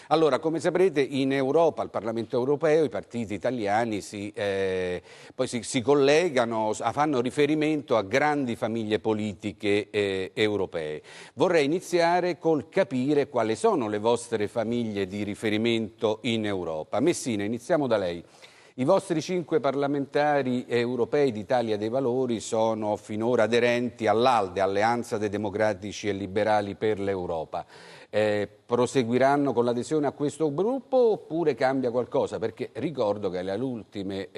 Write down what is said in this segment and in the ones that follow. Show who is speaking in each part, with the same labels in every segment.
Speaker 1: Allora, come saprete, in Europa, al Parlamento europeo, i partiti italiani poi si collegano, fanno riferimento a grandi famiglie politiche europee. Vorrei iniziare col capire quali sono le vostre famiglie di riferimento in Europa. Messina, iniziamo da lei. I vostri 5 parlamentari europei d'Italia dei Valori sono finora aderenti all'ALDE, Alleanza dei Democratici e Liberali per l'Europa. Proseguiranno con l'adesione a questo gruppo oppure cambia qualcosa? Perché ricordo che alle ultime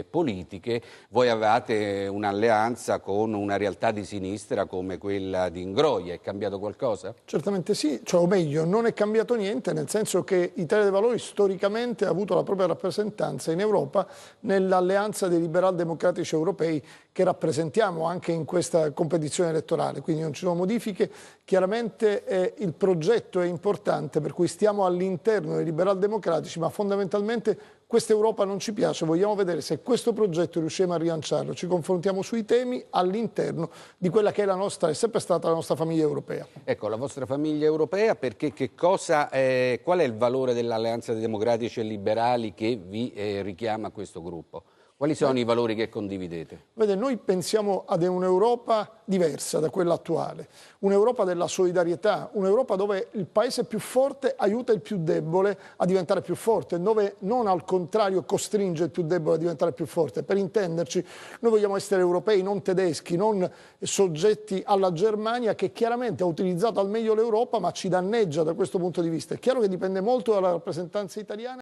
Speaker 1: politiche voi avevate un'alleanza con una realtà di sinistra come quella di Ingroia. È cambiato qualcosa?
Speaker 2: Certamente sì, cioè, o meglio, non è cambiato niente, nel senso che Italia dei Valori storicamente ha avuto la propria rappresentanza in Europa nell'alleanza dei liberal democratici europei che rappresentiamo anche in questa competizione elettorale, quindi non ci sono modifiche. Chiaramente il progetto è importante, per cui stiamo all'interno dei liberal democratici, ma fondamentalmente questa Europa non ci piace, vogliamo vedere se questo progetto riusciamo a rilanciarlo, ci confrontiamo sui temi all'interno di quella che è sempre stata la nostra famiglia europea.
Speaker 1: Ecco, la vostra famiglia europea, perché qual è il valore dell'Alleanza dei Democratici e Liberali che vi richiama a questo gruppo? Quali sono i valori che condividete?
Speaker 2: Vede, noi pensiamo ad un'Europa diversa da quella attuale, un'Europa della solidarietà, un'Europa dove il paese più forte aiuta il più debole a diventare più forte, dove non al contrario costringe il più debole a diventare più forte. Per intenderci, noi vogliamo essere europei, non tedeschi, non soggetti alla Germania, che chiaramente ha utilizzato al meglio l'Europa ma ci danneggia da questo punto di vista. È chiaro che dipende molto dalla rappresentanza italiana.